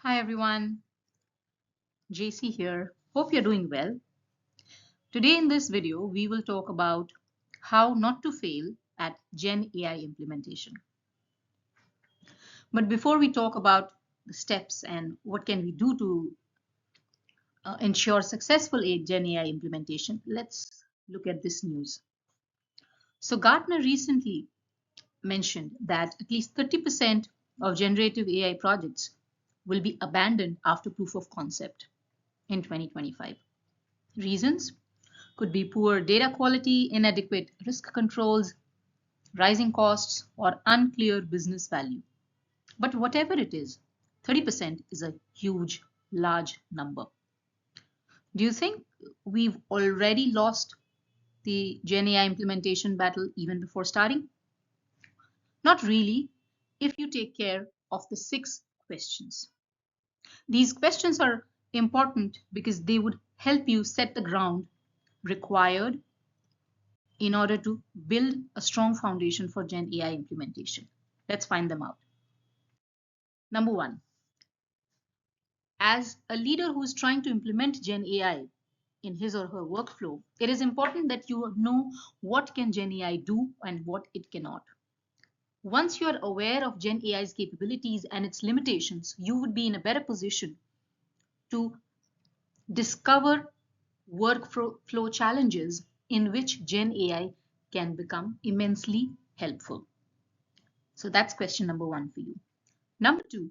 Hi everyone, JC here. Hope you're doing well. Today in this video, we will talk about how not to fail at Gen AI implementation. But before we talk about the steps and what can we do to ensure successful Gen AI implementation, let's look at this news. So Gartner recently mentioned that at least 30% of generative AI projects will be abandoned after proof of concept in 2025. Reasons could be poor data quality, inadequate risk controls, rising costs, or unclear business value. But whatever it is, 30% is a huge, large number. Do you think we've already lost the Gen AI implementation battle even before starting? Not really, if you take care of the 6 questions. These questions are important because they would help you set the ground required in order to build a strong foundation for Gen AI implementation. Let's find them out. Number one, as a leader who is trying to implement Gen AI in his or her workflow, it is important that you know what can Gen AI do and what it cannot. Once you are aware of Gen AI's capabilities and its limitations, you would be in a better position to discover workflow challenges in which Gen AI can become immensely helpful. So that's question number one for you. Number two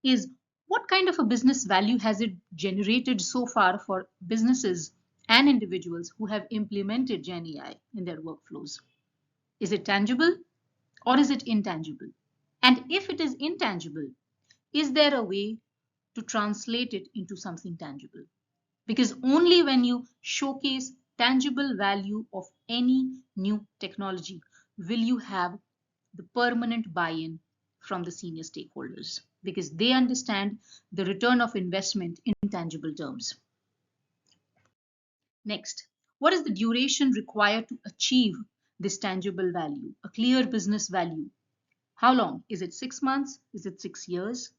is what kind of a business value has it generated so far for businesses and individuals who have implemented Gen AI in their workflows? Is it tangible or is it intangible? And if it is intangible, is there a way to translate it into something tangible? Because only when you showcase tangible value of any new technology will you have the permanent buy-in from the senior stakeholders, because they understand the return of investment in tangible terms. Next, what is the duration required to achieve this tangible value, a clear business value? How long? Is it 6 months? Is it 6 years?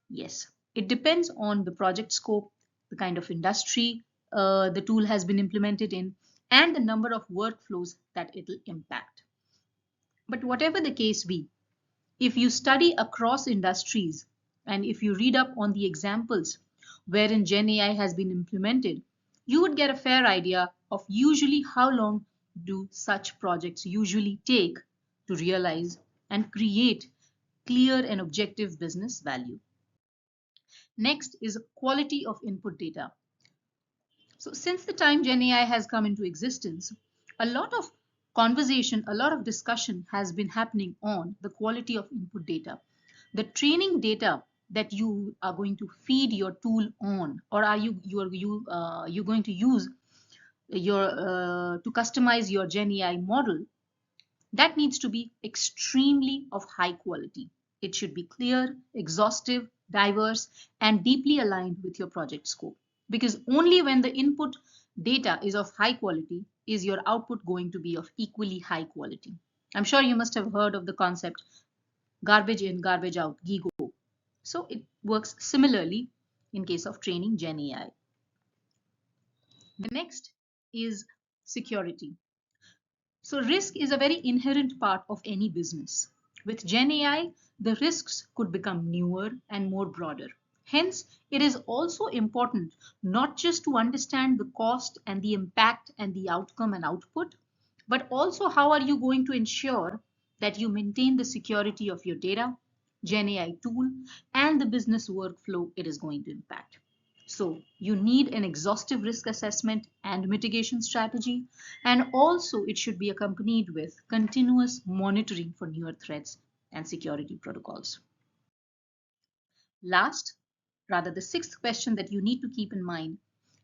Yes, it depends on the project scope, the kind of industry the tool has been implemented in, and the number of workflows that it will impact. But whatever the case be, if you study across industries and if you read up on the examples wherein Gen AI has been implemented, you would get a fair idea of usually how long do such projects usually take to realize and create clear and objective business value. Next is quality of input data. So since the time Gen AI has come into existence, a lot of conversation, a lot of discussion has been happening on the quality of input data. The training data that you are going to feed your tool on, or are you going to use your to customize your Gen AI model, that needs to be extremely of high quality. It should be clear, exhaustive, diverse, and deeply aligned with your project scope. Because only when the input data is of high quality is your output going to be of equally high quality. I'm sure you must have heard of the concept garbage in, garbage out, GIGO. So it works similarly in case of training Gen AI. The next is security. So risk is a very inherent part of any business. With Gen AI, the risks could become newer and more broader. Hence, it is also important not just to understand the cost and the impact and the outcome and output, but also how are you going to ensure that you maintain the security of your data, Gen AI tool, and the business workflow it is going to impact. So you need an exhaustive risk assessment and mitigation strategy, and also it should be accompanied with continuous monitoring for newer threats and security protocols. Last, rather the sixth question that you need to keep in mind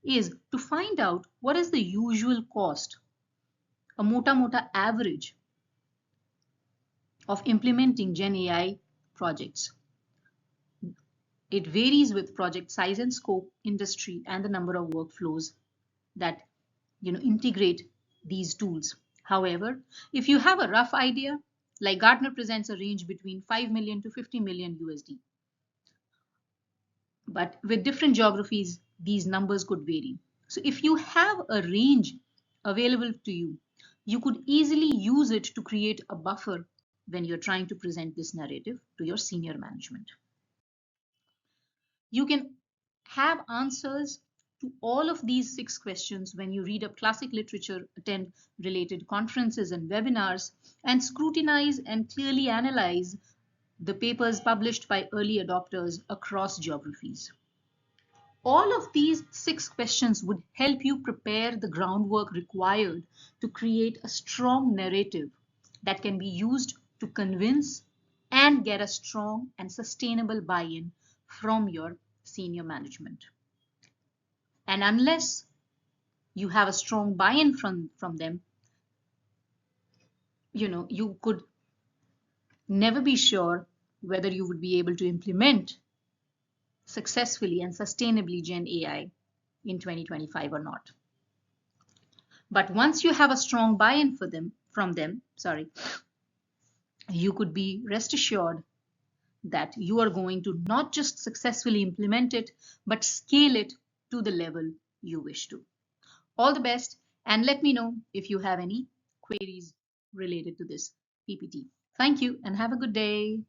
is to find out what is the usual cost, a mota average of implementing Gen AI projects. It varies with project size and scope, industry, and the number of workflows that integrate these tools. However, if you have a rough idea, like Gartner presents a range between 5 million to 50 million USD. But with different geographies, these numbers could vary. So if you have a range available to you, you could easily use it to create a buffer when you're trying to present this narrative to your senior management. You can have answers to all of these 6 questions when you read up classic literature, attend related conferences and webinars, and scrutinize and clearly analyze the papers published by early adopters across geographies. All of these 6 questions would help you prepare the groundwork required to create a strong narrative that can be used to convince and get a strong and sustainable buy in from your senior management. And unless you have a strong buy in from them, you could never be sure whether you would be able to implement successfully and sustainably Gen AI in 2025 or not. But once you have a strong buy-in from them, you could be rest assured that you are going to not just successfully implement it, but scale it to the level you wish to. All the best, and let me know if you have any queries related to this PPT. Thank you and have a good day.